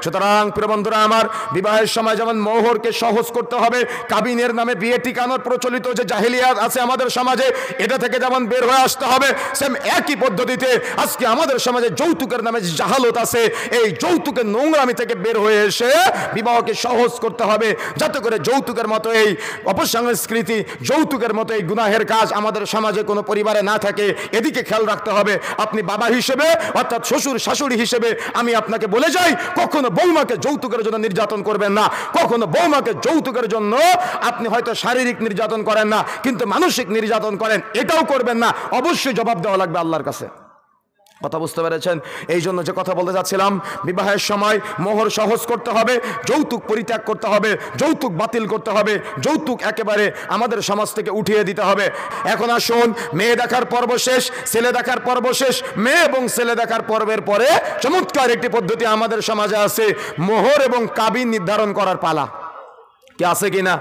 সুতরাং প্রিয় বন্ধুরা আমার, বিবাহের সময় যেমন মোহরকে সহজ করতে হবে, কাবিনের নামে বিয়ে টিকানোর প্রচলিত যে জাহিলিয়াত আছে আমাদের সমাজে, এটা থেকে যেমন বের হয়ে আসতে হবে, সেম একই পদ্ধতিতে আজকে আমাদের সমাজে যৌতুকের নামে যে জাহালত আছে, এই যৌতুকের নোংরামি থেকে বের হয়ে এসে বিবাহকে সহজ করতে হবে, যাতে করে যৌতুকের মতো এই অপসংস্কৃতি, যৌতুকের মতো এই গুনাহের কাজ আমাদের সমাজে কোনো পরিবারে না থাকে। এদিকে খেয়াল রাখতে হবে। আপনি বাবা হিসেবে অর্থাৎ শ্বশুর শাশুড়ি হিসেবে আমি আপনাকে বলে যাই, কখনো বৌমাকে যৌতুকের জন্য নির্যাতন করবেন না। কখনো বৌমাকে যৌতুকের জন্য আপনি হয়তো শারীরিক নির্যাতন করেন না, কিন্তু মানসিক নির্যাতন করেন, এটাও করবেন না। অবশ্যই জবাব দেওয়া লাগবে আল্লাহর কাছে। কথা বুঝতে পেরেছেন? এই জন্য যে কথা বলতে যাচ্ছিলাম, বিবাহের সময় মোহর সহজ করতে হবে, যৌতুক পরিত্যাগ করতে হবে, যৌতুক বাতিল করতে হবে, যৌতুক একেবারে আমাদের সমাজ থেকে উঠিয়ে দিতে হবে। এখন আসুন, মেয়ে দেখার পর্ব শেষ, ছেলে দেখার পর্ব শেষ। মেয়ে এবং ছেলে দেখার পর্বের পরে চমৎকার একটি পদ্ধতি আমাদের সমাজে আছে, মোহর এবং কাবিন নির্ধারণ করার পালা। কি আছে কিনা?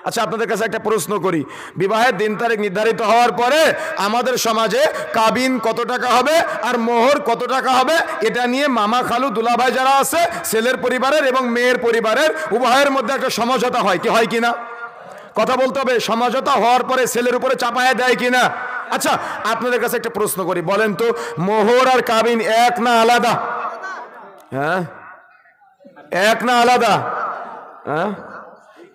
আচ্ছা, আপনাদের কাছে একটা প্রশ্ন করি, বিবাহের দিন তারিখ নির্ধারিত হওয়ার পরে আমাদের সমাজে কাবিন কত টাকা হবে আর মোহর কত টাকা হবে, এটা নিয়ে মামা খালু দুলাভাই যারা আছে, ছেলের পরিবারের এবং মেয়ের পরিবারের উভয়ের মধ্যে একটা সমঝোতা হয়। কি হয় কিনা? কথা বলতে হবে। সমঝোতা হওয়ার পরে ছেলের উপরে চাপায়া দেয় কিনা? আচ্ছা, আপনাদের কাছে একটা প্রশ্ন করি, বলেন তো, মোহর আর কাবিন এক না আলাদা? হ্যাঁ, এক না আলাদা? হ্যাঁ,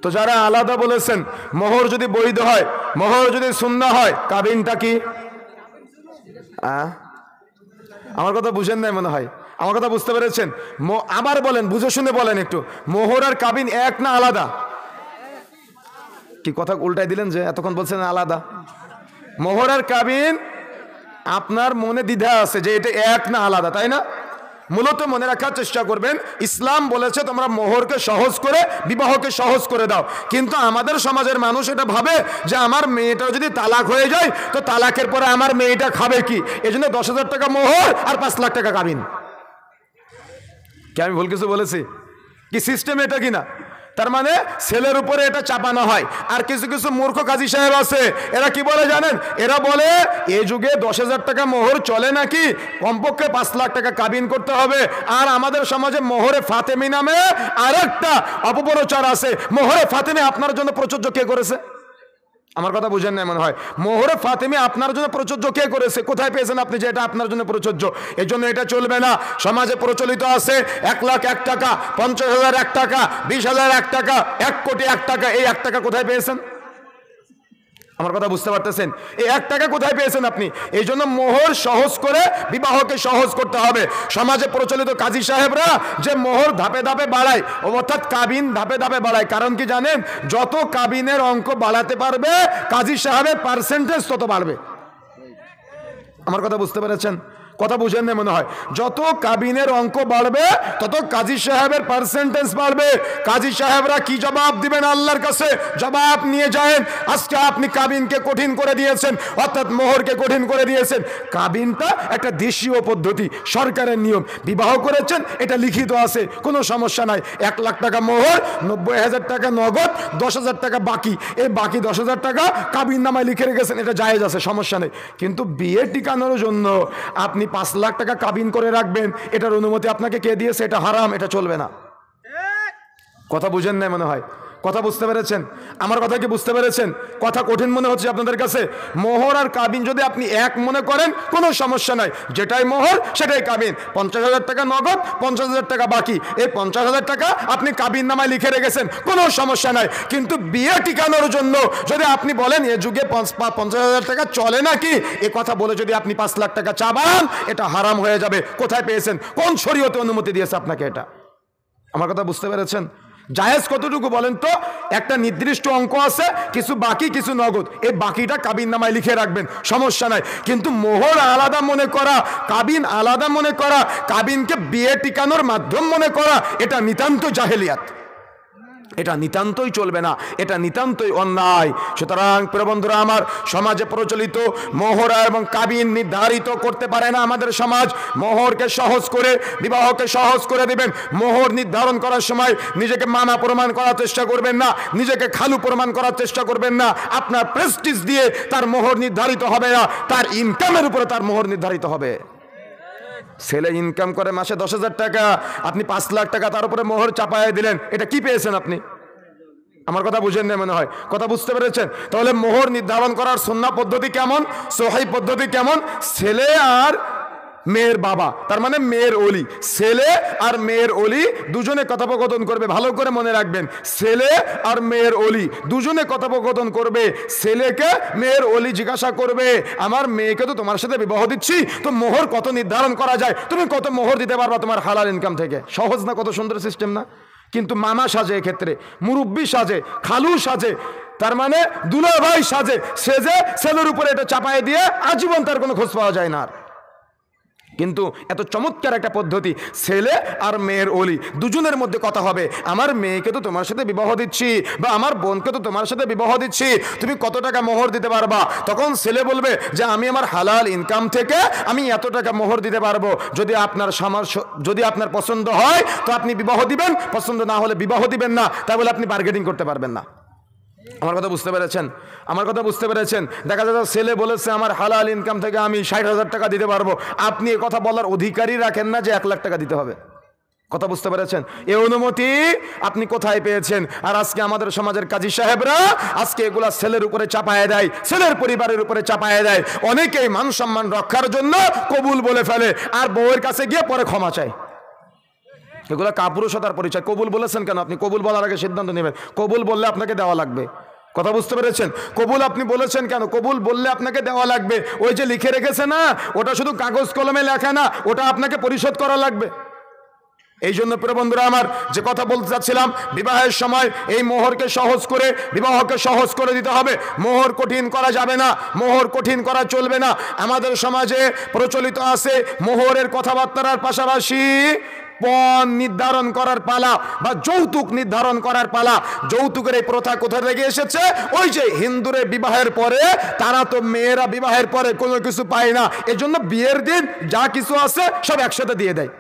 তো যারা আলাদা বলেছেন, মোহর যদি বৈধ হয়, মোহর যদি সুন্নাহ হয়, কাবিনটা কি? আমার কথা বুঝেন নাই মনে হয়। আমার কথা বুঝতে পেরেছেন? আবার বলেন, বুঝে শুনে বলেন একটু, মোহর আর কাবিন এক না আলাদা? কি কথা উল্টাই দিলেন যে? এতক্ষণ বলছেন আলাদা। মোহর আর কাবিন, আপনার মনে দ্বিধা আছে যে এটা এক না আলাদা, তাই না? মূলত মনে রাখার চেষ্টা করবেন, ইসলাম বলেছে তোমরা মোহরকে সহজ করে বিবাহকে সহজ করে দাও, কিন্তু আমাদের সমাজের মানুষ এটা ভাবে যে আমার মেয়েটা যদি তালাক হয়ে যায় তো তালাকের পরে আমার মেয়েটা খাবে কি, এজন্য 10,000 টাকা মোহর আর 5 লাখ টাকা কাবিন। কি আমি ভুল কিছু বলেছি? কি সিস্টেম এটা কিনা? তার মানে ছেলের উপরে এটা চাপানো হয়। আর কিছু কিছু মূর্খ কাজী সাহেব আছে, এরা কি বলে জানেন? এরা বলে এই যুগে 10,000 টাকা মোহর চলে নাকি, কমপক্ষে 5 লাখ টাকা কাবিন করতে হবে। আর আমাদের সমাজে মোহরে ফাতেমি নামে আর একটা অপপ্রচার আছে। মোহরে ফাতেমি আপনার জন্য প্রযোজ্য কে করেছে? আমার কথা বুঝেন না মনে হয়। মোহরে ফাতেমি আপনার জন্য প্রযোজ্য কে করেছে? কোথায় পেয়েছেন আপনি যে এটা আপনার জন্য প্রযোজ্য? এই জন্য এটা চলবে না। সমাজে প্রচলিত আছে 1 লাখ 1 টাকা, 50,000 1 টাকা, 20,000 1 টাকা, 1 কোটি 1 টাকা। এই 1 টাকা কোথায় পেয়েছেন? আমার কথা বুঝতে পারতেছেন? এই 1 টাকা কোথায় পেয়েছেন আপনি? এই জন্য মোহর সহজ করে বিবাহকে সহজ করতে হবে। সমাজে প্রচলিত কাজী সাহেবরা যে মোহর ধাপে ধাপে বাড়ায়, অর্থাৎ কাবিন ধাপে ধাপে বাড়ায়, কারণ কি জানেন? যত কাবিনের অঙ্ক বাড়াতে পারবে কাজী সাহেবের পার্সেন্টেজ তত বাড়বে। আমার কথা বুঝতে পেরেছেন? কথা বুঝেন না মনে হয়। যত কাবিনের অঙ্ক বাড়বে তত কাজী সাহেবের পার্সেন্টেজ বাড়বে। কাজী সাহেবরা কি জবাব দিবেন আল্লাহর কাছে? জবাব নিয়ে যায়েন। আজকে আপনি কাবিনকে কঠিন করে দিয়েছেন, অর্থাৎ মোহরকে কঠিন করে দিয়েছেন। কাবিনটা একটা দেশীয় পদ্ধতি, সরকারের নিয়ম। বিবাহ করেছেন, এটা লিখিত আছে, কোনো সমস্যা নাই। 1 লাখ টাকা মোহর, 90,000 টাকা নগদ, 10,000 টাকা বাকি। এই বাকি 10,000 টাকা কাবিন নামায় লিখে রেখেছেন, এটা জায়েজ আছে, সমস্যা নেই। কিন্তু বিয়ে টিকানোর জন্য আপনি 5 লাখ টাকা কাবিন করে রাখবেন, এটার অনুমতি আপনাকে কে দিয়েছে? এটা হারাম, এটা চলবে না। কথা বুঝেন না মনে হয়। কথা বুঝতে পেরেছেন? আমার কথা কি বুঝতে পেরেছেন? কথা কঠিন মনে হচ্ছে আপনাদের কাছে? মোহর আর কাবিন যদি আপনি এক মনে করেন, কোনো সমস্যা নাই, যেটাই মোহর সেটাই কাবিন। 50,000 টাকা নগদ, 50,000 টাকা বাকি। এই 50,000 টাকা আপনি কাবিন নামায় লিখে রেখেছেন, কোনো সমস্যা নাই। কিন্তু বিয়ে টিকানোর জন্য যদি আপনি বলেন এ যুগে 50,000 টাকা চলে নাকি, এ কথা বলে যদি আপনি 5 লাখ টাকা চাবান, এটা হারাম হয়ে যাবে। কোথায় পেয়েছেন? কোন শরীয়তে অনুমতি দিয়েছে আপনাকে এটা? আমার কথা বুঝতে পেরেছেন? জায়েজ কতটুকু বলেন তো? একটা নির্দিষ্ট অঙ্ক আছে, কিছু বাকি কিছু নগদ, এই বাকিটা কাবিন নামায় লিখে রাখবেন, সমস্যা নাই। কিন্তু মোহর আলাদা মনে করা, কাবিন আলাদা মনে করা, কাবিনকে বিয়ে টিকানোর মাধ্যম মনে করা, এটা নিতান্ত জাহেলিয়াত। এটা নিতান্তই চলবে না, এটা নিতান্তই অন্যায়। সুতরাং প্রিয় বন্ধুরা আমার, সমাজে প্রচলিত মোহর এবং কাবিন নির্ধারিত করতে পারে না আমাদের সমাজ। মোহরকে সহজ করে বিবাহকে সহজ করে দিবেন। মোহর নির্ধারণ করার সময় নিজেকে মামা প্রমাণ করার চেষ্টা করবেন না, নিজেকে খালু প্রমাণ করার চেষ্টা করবেন না। আপনার প্রেস্টিজ দিয়ে তার মোহর নির্ধারিত হবে না, তার ইনকামের উপরে তার মোহর নির্ধারিত হবে। ছেলে ইনকাম করে মাসে 10,000 টাকা, আপনি 5 লাখ টাকা তার উপরে মোহর চাপায় দিলেন, এটা কি পেয়েছেন আপনি? আমার কথা বুঝেন না মনে হয়, কথা বুঝতে পেরেছেন? তাহলে মোহর নির্ধারণ করার সুন্নাহ পদ্ধতি কেমন, সহিহ পদ্ধতি কেমন? ছেলে আর মেয়ের বাবা, তার মানে মেয়ের ওলি, ছেলে আর মেয়ের ওলি দুজনে কথোপকথন করবে। ভালো করে মনে রাখবেন, ছেলে আর মেয়ের ওলি দুজনে কথোপকথন করবে। ছেলেকে মেয়ের ওলি জিজ্ঞাসা করবে, আমার মেয়েকে তো তোমার সাথে বিবাহ দিচ্ছি, তো মোহর কত নির্ধারণ করা যায়, তুমি কত মোহর দিতে পারবা তোমার হালাল ইনকাম থেকে? সহজ না? কত সুন্দর সিস্টেম না? কিন্তু মামা সাজে, এক্ষেত্রে মুরব্বি সাজে, খালু সাজে, তার মানে দুলাভাই সাজে, সেজে ছেলের উপরে এটা চাপায় দিয়ে আজীবন তার কোনো খোঁজ পাওয়া যায় না। কিন্তু এত চমৎকার একটা পদ্ধতি, ছেলে আর মেয়ের ওলি দুজনের মধ্যে কথা হবে, আমার মেয়েকে তো তোমার সাথে বিবাহ দিচ্ছি, বা আমার বোনকে তো তোমার সাথে বিবাহ দিচ্ছি, তুমি কত টাকা মোহর দিতে পারবা? তখন ছেলে বলবে যে আমি আমার হালাল ইনকাম থেকে আমি এত টাকা মোহর দিতে পারবো, যদি আপনার সামর্থ্য, যদি আপনার পছন্দ হয় তো আপনি বিবাহ দিবেন, পছন্দ না হলে বিবাহ দিবেন না, তাই বলে আপনি বার্গেনিং করতে পারবেন না। আমার কথা বুঝতে পেরেছেন? আমার কথা বুঝতে পেরেছেন? দেখা যাচ্ছে ছেলে বলেছে আমার হালাল ইনকাম থেকে আমি 60,000 টাকা দিতে পারবো, আপনি এ কথা বলার অধিকারই রাখেন না যে 1 লাখ টাকা দিতে হবে। কথা বুঝতে পেরেছেন? এই অনুমতি আপনি কোথায় পেয়েছেন? আর আজকে আমাদের সমাজের কাজী সাহেবরা আজকে এগুলা ছেলের উপরে চাপায় দেয়, ছেলের পরিবারের উপরে চাপায় দেয়। অনেকেই মান সম্মান রক্ষার জন্য কবুল বলে ফেলে, আর বউয়ের কাছে গিয়ে পরে ক্ষমা চায়। এগুলো কাপুরুষতার পরিচয়। কবুল বলেছেন কেন? আপনি কবুল বলার আগে সিদ্ধান্ত নেবেন, কবুল বললে আপনাকে দেওয়া লাগবে। কথা বুঝতে পেরেছেন? কবুল আপনি বলেছেন কেন? কবুল বললে আপনাকে দেওয়া লাগবে। ওই যে লিখে রেখেছে না, ওটা শুধু কাগজ কলমে লেখা না, ওটা আপনাকে পরিশোধ করা লাগবে। এই জন্য প্রিয় বন্ধুরা আমার, যে কথা বলতে চাচ্ছিলাম, বিবাহের সময় এই মোহরকে সহজ করে, বিবাহকে সহজ করে দিতে হবে। মোহর কঠিন করা যাবে না, মোহর কঠিন করা চলবে না। আমাদের সমাজে প্রচলিত আছে মোহরের কথাবার্তার পাশাপাশি পণ নির্ধারণ করার পালা বা যৌতুক নির্ধারণ করার পালা। যৌতুকের এই প্রথা কোথা থেকে এসেছে? ওই যে হিন্দুরে বিবাহের পরে, তারা তো মেয়েরা বিবাহের পরে কোনো কিছু পায় না, এজন্য বিয়ের দিন যা কিছু আছে সব একসাথে দিয়ে দেয়।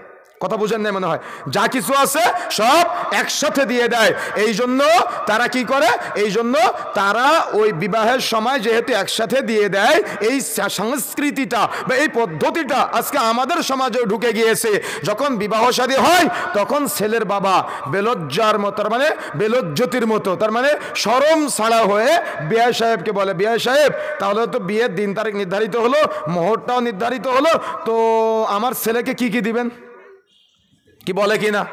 কথা বুঝেন না মনে হয়? যা কিছু আছে সব একসাথে দিয়ে দেয়। এই জন্য তারা কি করে? এই জন্য তারা ওই বিবাহের সময় যেহেতু একসাথে দিয়ে দেয়, এই সংস্কৃতিটা বা এই পদ্ধতিটা আজকে আমাদের সমাজেও ঢুকে গিয়েছে। যখন বিবাহ শাদী হয় তখন ছেলের বাবা বেলজ্জার মতো, তার মানে বেলজ্জতির মতো, তার মানে শরম ছাড়া হয়ে বিআই সাহেবকে বলে, বিআই সাহেব তাহলে তো বিয়ের দিন তারিখ নির্ধারিত হলো, মোহরটাও নির্ধারিত হলো, তো আমার ছেলেকে কি কি দিবেন? কি বলে কিনা?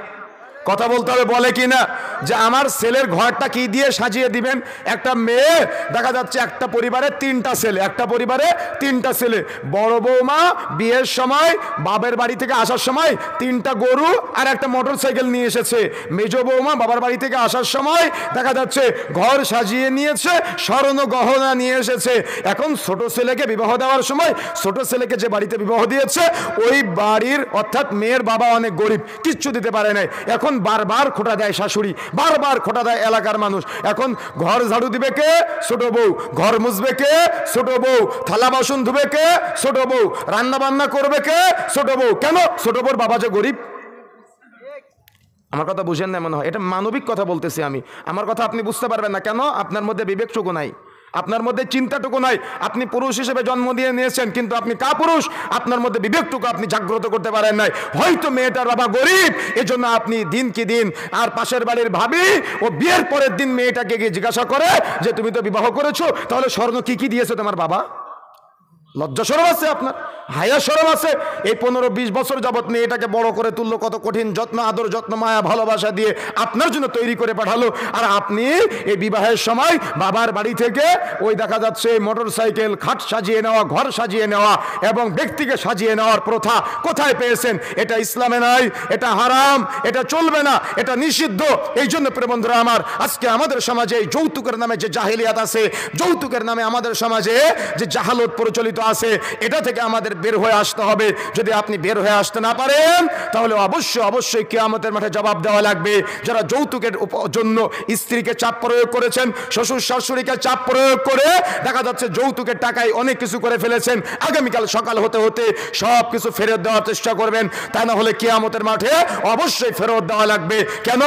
কথা বলতে হবে, বলে কিনা যে আমার ছেলের ঘরটা কি দিয়ে সাজিয়ে দিবেন? একটা মেয়ে, দেখা যাচ্ছে একটা পরিবারে 3টা ছেলে, একটা পরিবারে 3টা ছেলে। বড় বৌমা বিয়ের সময় বাবার বাড়ি থেকে আসার সময় 3টা গরু আর একটা মোটরসাইকেল নিয়ে এসেছে। মেজ বৌমা বাবার বাড়ি থেকে আসার সময় দেখা যাচ্ছে ঘর সাজিয়ে নিয়েছে, স্বর্ণ গহনা নিয়ে এসেছে। এখন ছোট ছেলেকে বিবাহ দেওয়ার সময়, ছোট ছেলেকে যে বাড়িতে বিবাহ দিয়েছে ওই বাড়ির অর্থাৎ মেয়ের বাবা অনেক গরিব, কিচ্ছু দিতে পারে নাই। এখন বারবার খোটা দেয় শাশুড়ি, বারবার খোটা দেয় এলাকার মানুষ। এখন ঘর ঝাড়ু দিবে কে? ছোট বউ। ঘর মুছবে কে? ছোট বউ। থালা বাসন ধুবে কে? ছোট বউ। রান্না বান্না করবে কে? ছোট বউ। কেন? ছোট বউর বাবা যে গরিব। আমার কথা বুঝেন না মনে হয়? এটা মানবিক কথা বলতেছি আমি। আমার কথা আপনি বুঝতে পারবেন না কেন? আপনার মধ্যে বিবেকটুকু নাই, আপনার মধ্যে চিন্তাটুকু নাই। আপনি পুরুষ হিসেবে জন্ম দিয়ে নিয়েছেন, কিন্তু আপনি কাপুরুষ, আপনার মধ্যে বিবেকটুকু আপনি জাগ্রত করতে পারেন নাই। হয়তো মেয়েটার বাবা গরিব, এজন্য আপনি দিন কি দিন আর পাশের বাড়ির ভাবি ও বিয়ের পরের দিন মেয়েটাকে গিয়ে জিজ্ঞাসা করে যে তুমি তো বিবাহ করেছো, তাহলে স্বর্ণ কি কি দিয়েছে তোমার বাবা? লজ্জা শরম আছে আপনার? হায়া শরম আছে? এই 15-20 বছর যাবৎ মেয়েটাকে বড় করে তুললো, কত কঠিন যত্ন, আদর, যত্ন, মায়া, ভালোবাসা দিয়ে আপনার জন্য তৈরি করে পাঠালো, আর আপনি এই বিবাহের সময় বাবার বাড়ি থেকে ওই দেখা যাচ্ছে মোটরসাইকেল, খাট সাজিয়ে নেওয়া, ঘর সাজিয়ে নেওয়া এবং ব্যক্তিকে সাজিয়ে নেওয়ার প্রথা কোথায় পেয়েছেন? এটা ইসলামে নাই, এটা হারাম, এটা চলবে না, এটা নিষিদ্ধ। এই জন্য প্রিয় বন্ধুরা আমার, আজকে আমাদের সমাজে এই যৌতুকের নামে যে জাহেলিয়াত আছে, যৌতুকের নামে আমাদের সমাজে যে জাহালত প্রচলিত আছে, এটা থেকে আমাদের বের হয়ে আসতে হবে। যদি আপনি বের হয়ে আসতে না পারেন তাহলে অবশ্যই কিয়ামতের মাঠে জবাব দেওয়া লাগবে। যারা যৌতুকের জন্য স্ত্রীকে চাপ প্রয়োগ করেছেন, শ্বশুর শাশুড়িকে চাপ প্রয়োগ করে দেখা যাচ্ছে যৌতুকের টাকায় অনেক কিছু করে ফেলেছেন, আগামীকাল সকাল হতে হতে সব কিছু ফেরত দেওয়ার চেষ্টা করবেন, তা না হলে কিয়ামতের মাঠে অবশ্যই ফেরত দেওয়া লাগবে। কেন?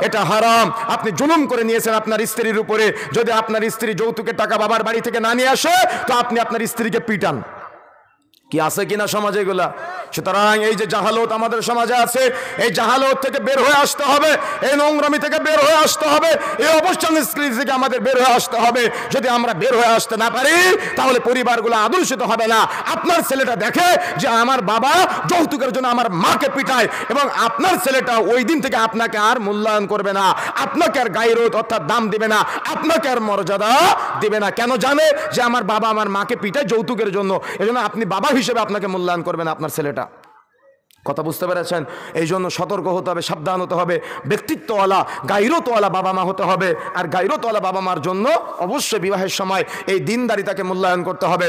এটা হারাম। আপনি জুলুম করে নিয়েছেন আপনার স্ত্রীর উপরে। যদি আপনার স্ত্রী যৌতুকের টাকা বাবার বাড়ি থেকে না নিয়ে আসে তো আপনি আপনার স্ত্রীকে পিটান। কি আছে কিনা সমাজে এগুলা? সুতরাং এই যে জাহালত আমাদের সমাজে আছে, এই জাহালত থেকে বের হয়ে আসতে হবে, এই নোংরামি থেকে বের হয়ে আসতে হবে, এই অবসংস্কৃতি থেকে আমাদের বের হয়ে আসতে হবে। যদি আমরা বের হয়ে আসতে না পারি তাহলে পরিবারগুলো আদর্শিত হবে না। আপনার ছেলেটা দেখে যে আমার বাবা যৌতুকের জন্য আমার মাকে পিটায়, এবং আপনার ছেলেটা ওই দিন থেকে আপনাকে আর মূল্যায়ন করবে না, আপনাকে আর গায়রত অর্থাৎ দাম দিবে না, আপনাকে আর মর্যাদা দিবে না। কেন? জানে যে আমার বাবা আমার মাকে পিটায় যৌতুকের জন্য, এজন্য আপনি বাবা হিসেবে আপনাকে মূল্যায়ন করবে না আপনার ছেলেটা। কথা বুঝতে পেরেছেন? এই জন্য সতর্ক হতে হবে, সাবধান হতে হবে, ব্যক্তিত্বওয়ালা গায়রতওয়ালা বাবা মা হতে হবে। আর গায়রতওয়ালা বাবা মার জন্য অবশ্যই বিবাহের সময় এই দিনদারিতাকে মূল্যায়ন করতে হবে।